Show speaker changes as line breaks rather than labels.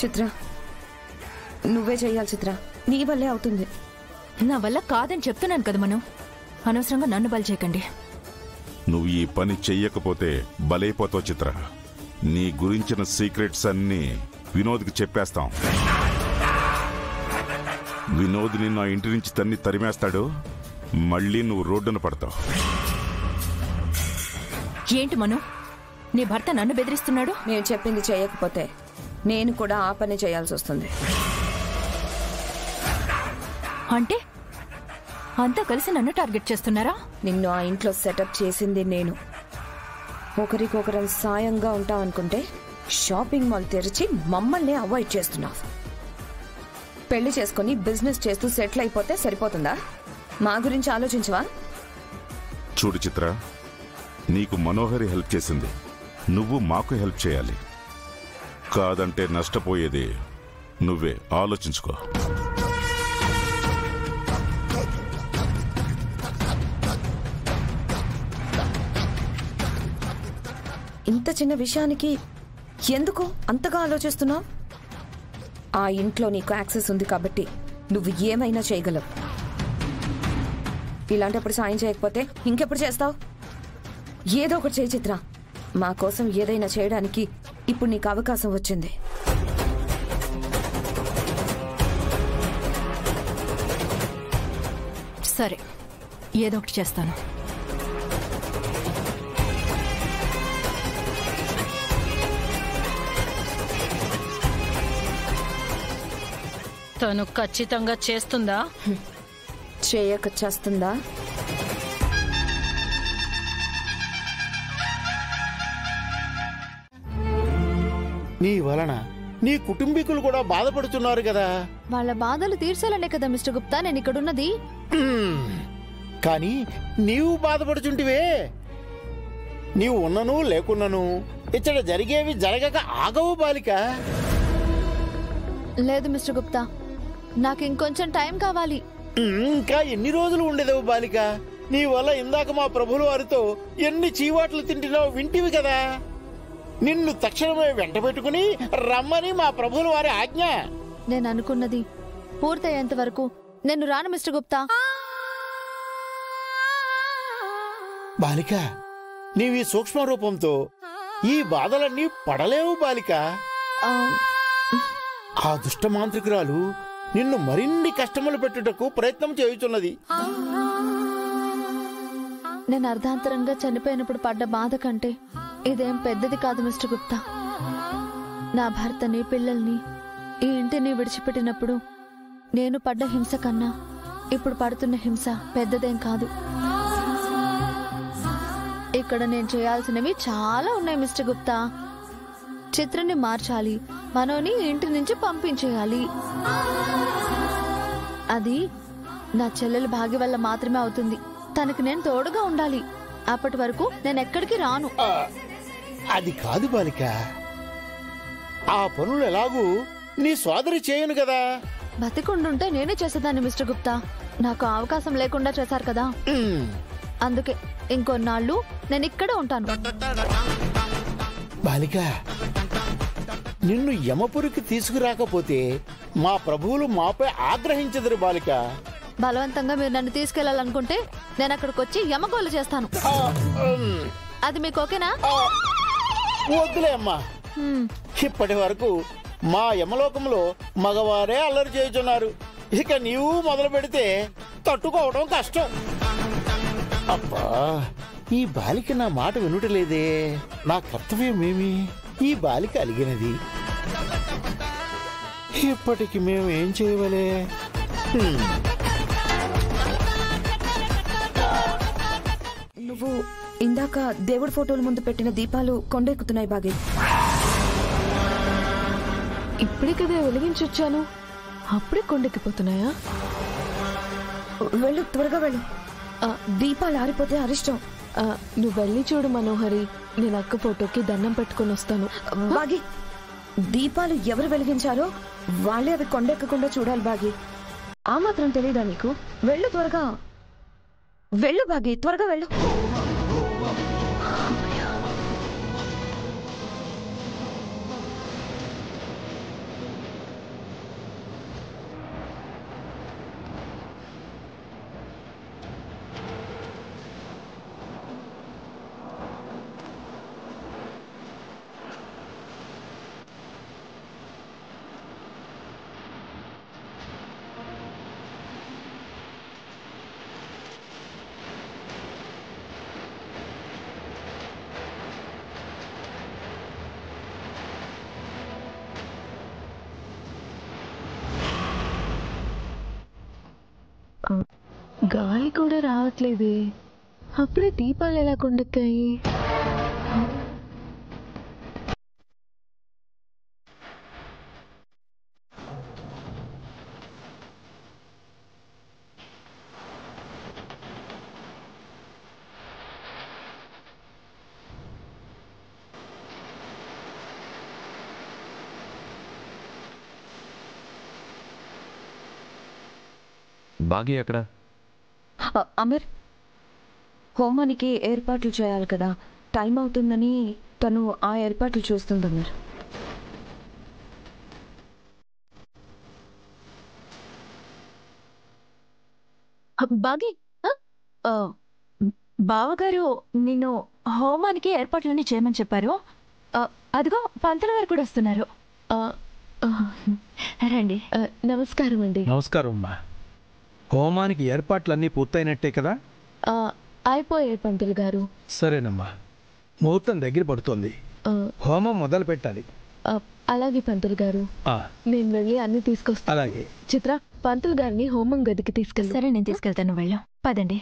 చిత్ర, నువ్వే చెయ్యాలి చిత్ర, నీ వల్లే అవుతుంది.
నా వల్ల కాదని చెప్తున్నాను కదా మనం. అనవసరంగా నన్ను బలి చేయకండి.
నువ్వు ఈ పని చెయ్యకపోతే బలైపోతావు చిత్ర. నీ గురించిన సీక్రెట్స్ అన్నీ వినోద్కి చెప్పేస్తాం. వినోద్ నిన్ను ఆ ఇంటి నుంచి తరిమేస్తాడు. మళ్ళీ నువ్వు రోడ్డున పడతావు.
ఏంటి మను, నీ భర్త నన్ను బెదిరిస్తున్నాడు?
నేను చెప్పింది చేయకపోతే నేను కూడా ఆ పని చేయాల్సి వస్తుంది.
అంటే అంతా కలిసి నన్ను టార్గెట్ చేస్తున్నారా?
నిన్ను ఆ ఇంట్లో సెటప్ చేసింది నేను. ఒకరికొకరం సాయంగా ఉంటామనుకుంటే షాపింగ్ మాల్ తెరిచి మమ్మల్ని అవాయిడ్ చేస్తున్నావు. పెళ్లి చేసుకుని బిజినెస్ చేస్తూ సెటిల్ అయిపోతే సరిపోతుందా? మా గురించి ఆలోచించవా?
చూడు చిత్ర, నీకు మనోహరి హెల్ప్ చేసింది, నువ్వు మాకు హెల్ప్ చేయాలి. కాదంటే నష్టపోయేది నువ్వే. ఆలోచించుకో.
ఇంత చిన్న విషయానికి ఎందుకు అంతగా ఆలోచిస్తున్నావు? ఆ ఇంట్లో నీకు యాక్సెస్ ఉంది కాబట్టి నువ్వు ఏమైనా చేయగలవు. ఇలాంటప్పుడు సాయం చేయకపోతే ఇంకెప్పుడు చేస్తావు? ఏదో ఒకటి చేయి చిత్ర. మా కోసం ఏదైనా చేయడానికి ఇప్పుడు నీకు అవకాశం వచ్చింది.
సరే, ఏదో ఒకటి చేస్తాను.
తను ఖచ్చితంగా చేస్తుందా?
చేయక చేస్తుందా?
నీ వలన నీ కుటుంబీకులు కూడా బాధపడుతున్నారు కదా.
వాళ్ళ బాధలు తీర్చాలనే కదా మిస్టర్ గుప్తా నేను ఇక్కడున్నది.
కానీ నీవు బాధపడుచుంటివే. నీవు ఉన్నను లేకున్నను ఇక్కడ జరిగేవి జరగక ఆగవు బాలిక.
లేదు మిస్టర్ గుప్తా, నాకు ఇంకొంచెం టైం కావాలి.
ఇంకా ఎన్ని రోజులు ఉండేదవు బాలిక? నీ వల్ల ఇందాక మా ప్రభుల వారితో ఎన్ని చీవాట్లు తింటున్నావు వింటివి కదా. నిన్ను తక్షణమే వెంట పెట్టుకుని రమ్మని మా ప్రభుల వారి ఆజ్ఞ.
నేను అనుకున్నది పూర్తయ్యేంత వరకు నేను రాను మిస్టర్ గుప్తా.
బాలిక, నీవి సూక్ష్మ రూపంతో ఈ బాధలన్నీ పడలేవు బాలిక. ఆ దుష్ట మాంత్రికురాలు నిన్ను మరిన్ని కష్టములు పెట్టుటకు ప్రయత్నం చేయుచున్నది.
నేను అర్ధాంతరంగా చనిపోయినప్పుడు పడ్డ బాధ కంటే ఇదేం పెద్దది కాదు మిస్టర్ గుప్తా. నా భర్తని, పిల్లల్ని, ఈ ఇంటిని విడిచిపెట్టినప్పుడు నేను పడ్డ హింస కన్నా ఇప్పుడు పడుతున్న హింస పెద్దదేం కాదు. ఇక్కడ నేను చేయాల్సినవి చాలా ఉన్నాయి మిస్టర్ గుప్తా. చిత్రని మార్చాలి, మనోని ఇంటి నుంచి పంపించేయాలి. అది నా చెల్లెల భాగ్య వల్ల మాత్రమే అవుతుంది. తనకి నేను తోడుగా ఉండాలి. అప్పటి వరకు నేను ఎక్కడికి రాను.
అది కాదు బాలిక, ఆ పనులు ఎలాగూ నీ సోదరి చేయను కదా.
బతికుండుంటే నేనే చేసేదాన్ని మిస్టర్ గుప్తా. నాకు అవకాశం లేకుండా చేశారు కదా. అందుకే ఇంకొన్నాళ్ళు నేను ఇక్కడే ఉంటాను.
బాలిక, నిన్ను యమపురికి తీసుకురాకపోతే మా ప్రభువులు మాపై ఆగ్రహించదురు బాలిక.
బలవంతంగా మీరు నన్ను తీసుకెళ్లాలనుకుంటే నేను అక్కడికి వచ్చి యమగోలు చేస్తాను. అది మీకు ఓకేనా?
వద్దులే అమ్మా. ఇప్పటి వరకు మా యమలోకంలో మగవారే అల్లరి చేయుచున్నారు. ఇక నీవు మొదలు పెడితే తట్టుకోవడం కష్టం. అబ్బా, ఈ బాలిక నా మాట వినుటలేదే. నా కర్తవ్యమేమి? ఈ బాలిక అలిగినది. ఇప్పటికి మేము ఏం చేయవలే?
నువ్వు ఇందాక దేవుడి ఫోటోల ముందు పెట్టిన దీపాలు కొండెక్కుతున్నాయి బాగే.
ఇప్పుడే కదా వెలిగించొచ్చాను, అప్పుడే కొండెక్కిపోతున్నాయా?
వెళ్ళు, త్వరగా వెళ్ళు. దీపాలు ఆరిపోతే అరిష్టం.
నువ్వు వెళ్ళి చూడు మనోహరి, నేను అక్క ఫోటోకి దండం పెట్టుకుని వస్తాను.
బాగి, దీపాలు ఎవరు వెలిగించారో వాళ్ళే అవి కొండెక్కకుండా చూడాలి బాగి. ఆ మాత్రం తెలీదా నీకు? వెళ్ళు, త్వరగా వెళ్ళు బాగి, త్వరగా వెళ్ళు.
గాలి కూడా రావట్లేదే. అప్పుడే దీపాలు ఎలా కొండెక్కాయి?
బాగి ఎక్కడ?
అమర్, హోమానికి ఏర్పాట్లు చేయాలి కదా, టైం అవుతుందని తను ఆ ఏర్పాట్లు చూస్తుంది అమర్.
బాగి, బావగారు నిన్ను హోమానికి ఏర్పాట్లన్నీ చేయమని చెప్పారు. అదిగో పంతులు గారు కూడా వస్తున్నారు. రండి.
నమస్కారం అండి.
నమస్కారం అమ్మా. హోమానికి ఏర్పాట్లన్నీ పూర్తయినట్టే కదా?
అయిపోయాయి పంతులు గారు.
సరేనమ్మా, ముహూర్తం దగ్గర పడుతోంది. హోమం మొదలు పెట్టాలి.
అలాగే పంతులు గారు. నేను వెళ్ళి అన్ని తీసుకొస్తాను.
అలాగే.
చిత్ర, పంతులు గారిని హోమం గదికి తీసుకెళ్ళి.
సరే, నేను తీసుకెళ్తాను. వెళ్ళాం, పదండి.